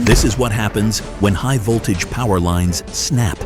This is what happens when high-voltage power lines snap.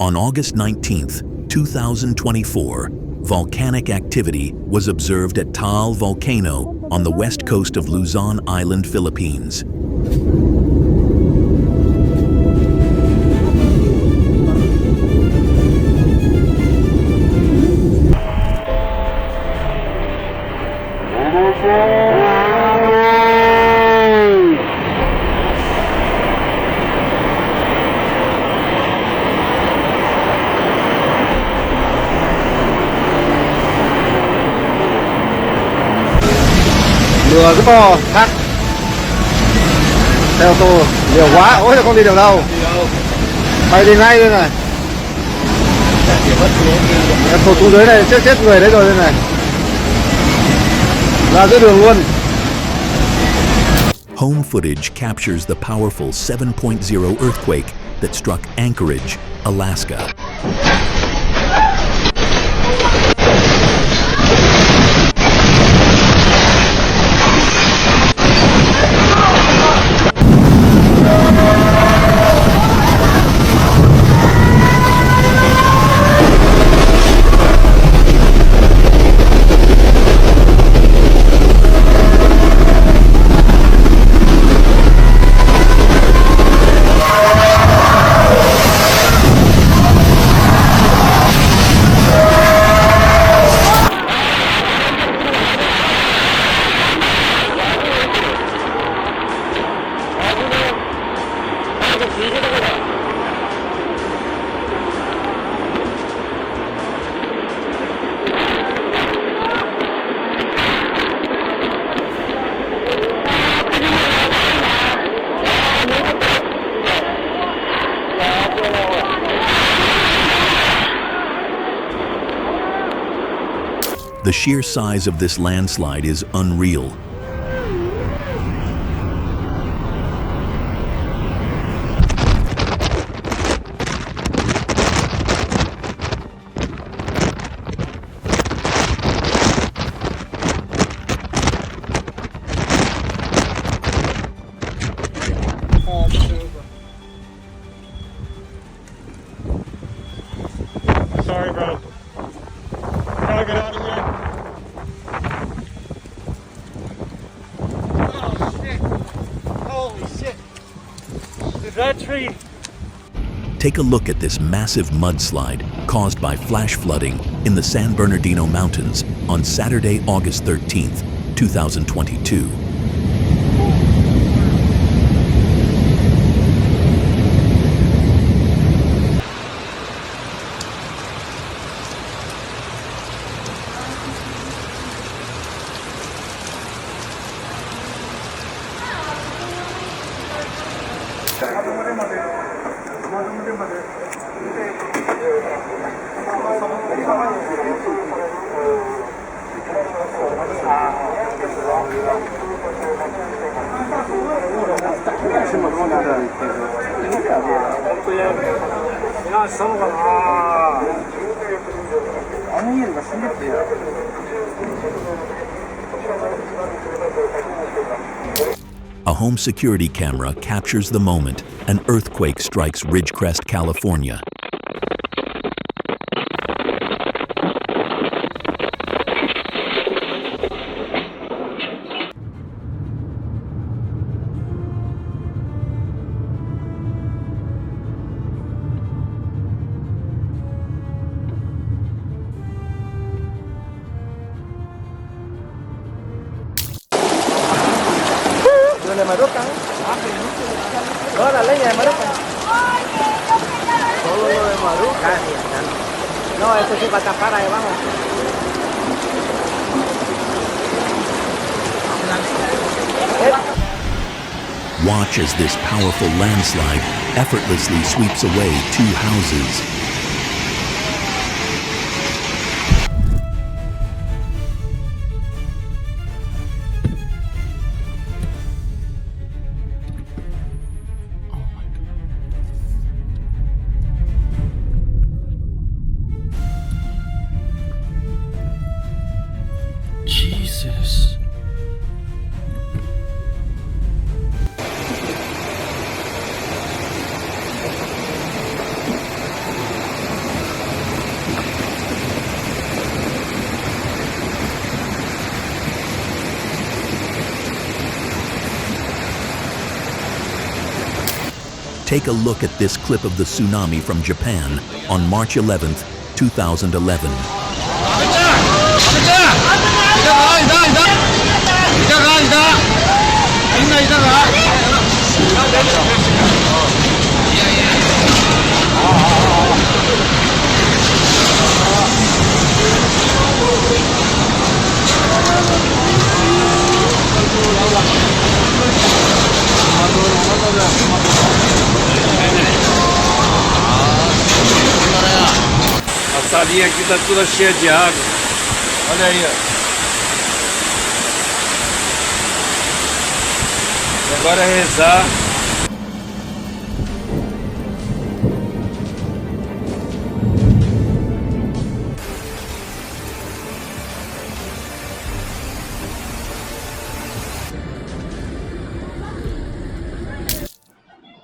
On August 19, 2024, volcanic activity was observed at Taal Volcano on the west coast of Luzon Island, Philippines. Lửa rất to, thác. Xe ô tô nhiều quá, ôi là không đi được đâu. Bay đi ngay đây này. Em tụt xuống dưới này, chết người đấy rồi đây này. Ra giữa đường luôn. Home footage captures the powerful 7.0 earthquake that struck Anchorage, Alaska. The sheer size of this landslide is unreal. Sorry, bro. How do I get out of here? Oh, shit. Holy shit. Dude, that tree. Take a look at this massive mudslide caused by flash flooding in the San Bernardino Mountains on Saturday, August 13th, 2022. A home security camera captures the moment an earthquake strikes Ridgecrest, California. Này mà đốt cắn. Đó là lấy nhà mà đốt. Mà đốt. No, eso sí va a tapar ahí abajo. Watch as this powerful landslide effortlessly sweeps away 2 houses. Jesus. Take a look at this clip of the tsunami from Japan on March 11th, 2011. A salinha aqui tá toda cheia de água. Olha aí, ó. E agora é rezar.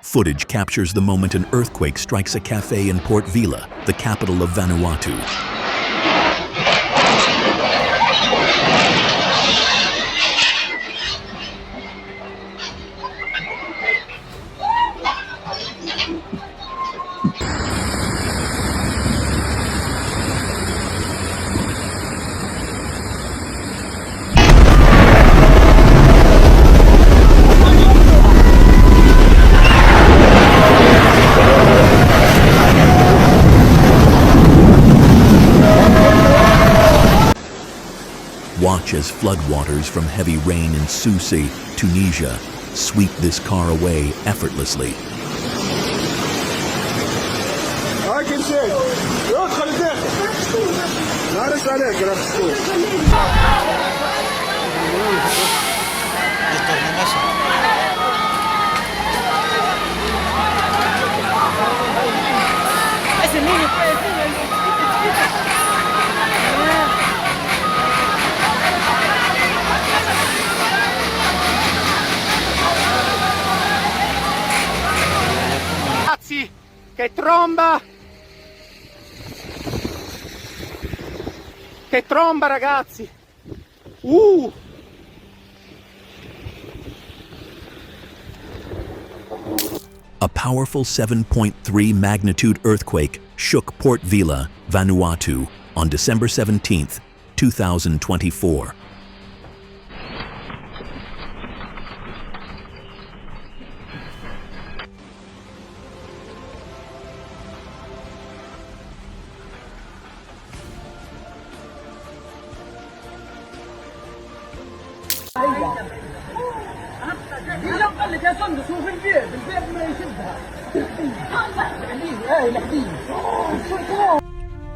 Footage captures the moment an earthquake strikes a cafe in Port Vila, the capital of Vanuatu. Watch as floodwaters from heavy rain in Sousse, Tunisia, sweep this car away effortlessly. Che tromba! Che tromba, ragazzi! A powerful 7.3 magnitude earthquake shook Port Vila, Vanuatu, on December 17th, 2024.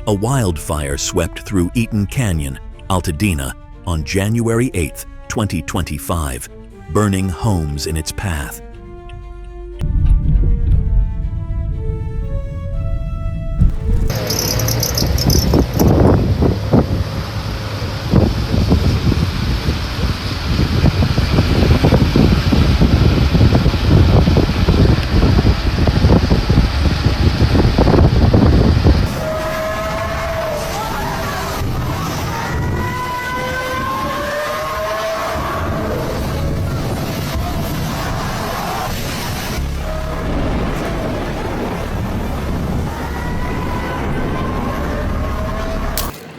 A wildfire swept through Eaton Canyon, Altadena, on January 8, 2025, burning homes in its path.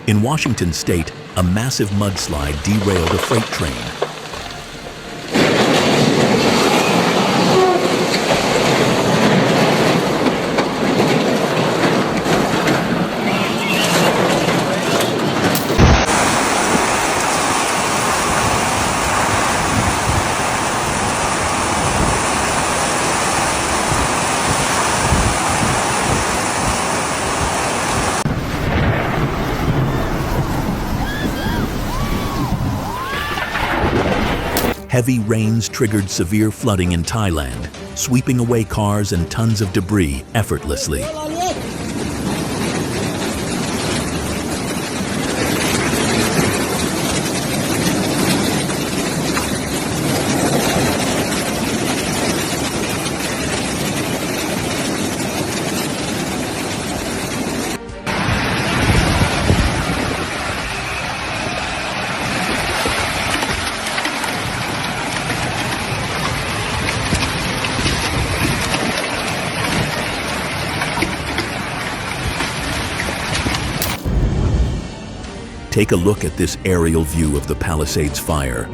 In Washington state, a massive mudslide derailed a freight train. Heavy rains triggered severe flooding in Thailand, sweeping away cars and tons of debris effortlessly. Take a look at this aerial view of the Palisades fire.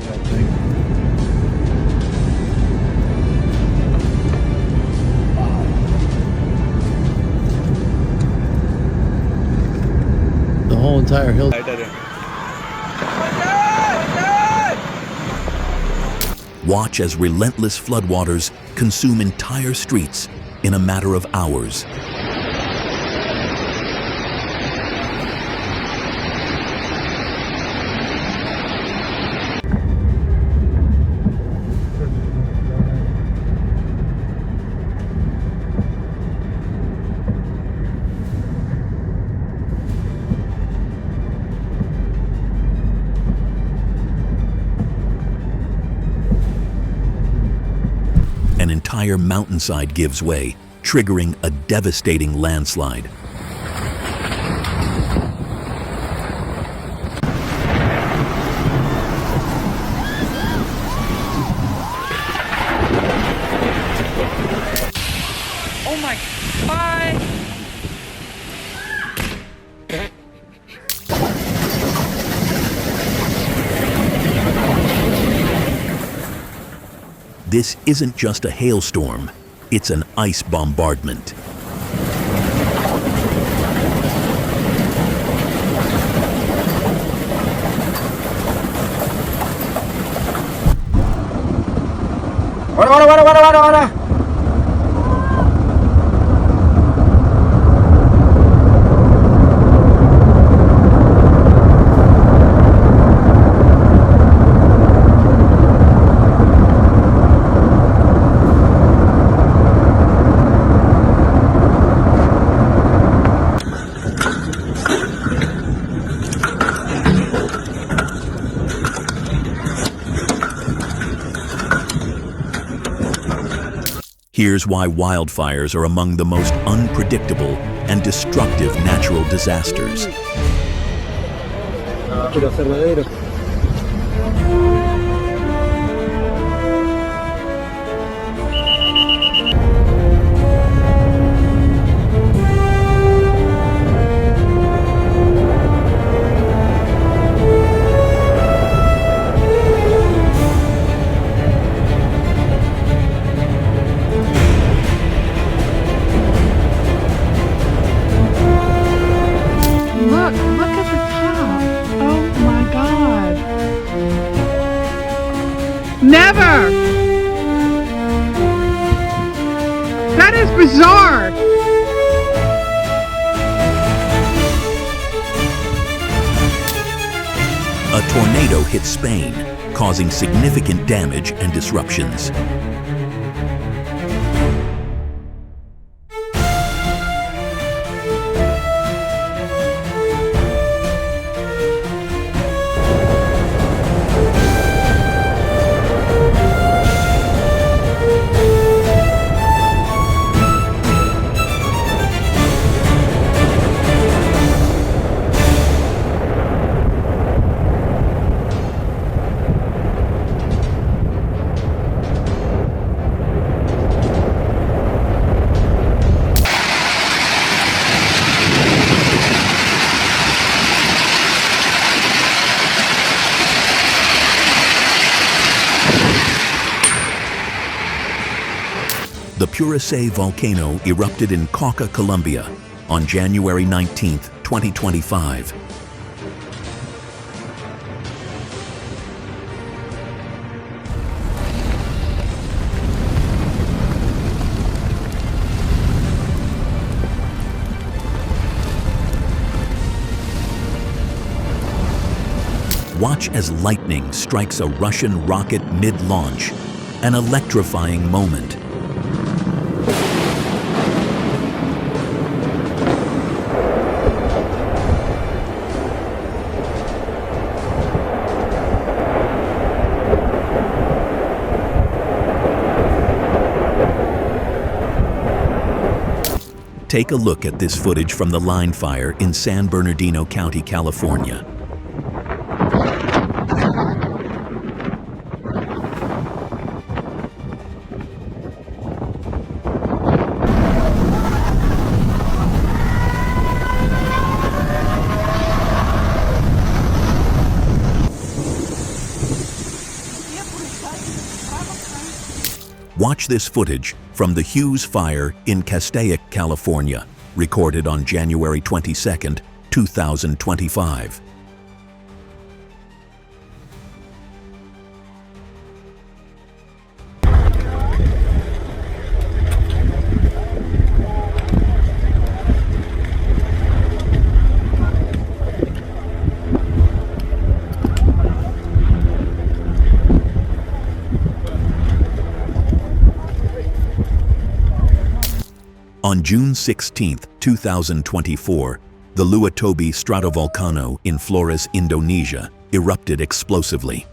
The whole entire hill. Watch as relentless floodwaters consume entire streets in a matter of hours. An entire mountainside gives way, triggering a devastating landslide. Oh my, bye! This isn't just a hailstorm, it's an ice bombardment. Wala. Here's why wildfires are among the most unpredictable and destructive natural disasters. Look at the top. Oh my God. That is bizarre! A tornado hit Spain, causing significant damage and disruptions. The Puracé volcano erupted in Cauca, Colombia on January 19, 2025. Watch as lightning strikes a Russian rocket mid-launch, an electrifying moment. Take a look at this footage from the line fire in San Bernardino County, California. Watch this footage from the Hughes Fire in Castaic, California, recorded on January 22, 2025. On June 16, 2024, the Luatobi stratovolcano in Flores, Indonesia, erupted explosively.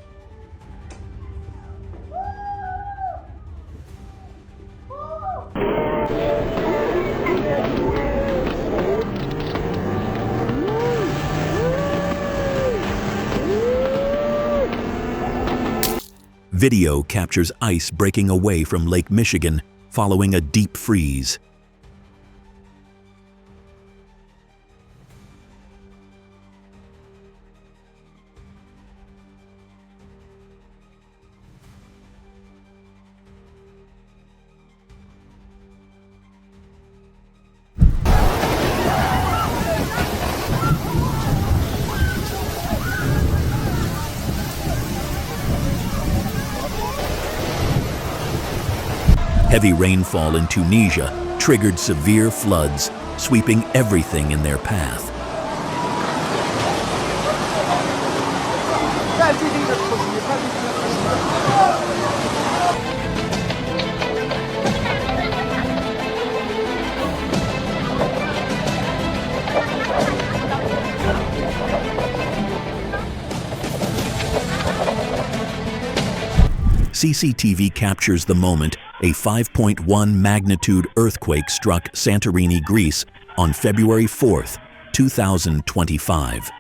Video captures ice breaking away from Lake Michigan following a deep freeze. Heavy rainfall in Tunisia triggered severe floods, sweeping everything in their path. CCTV captures the moment a 5.1 magnitude earthquake struck Santorini, Greece on February 4, 2025.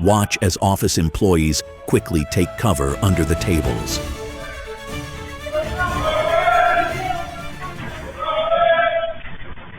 Watch as office employees quickly take cover under the tables.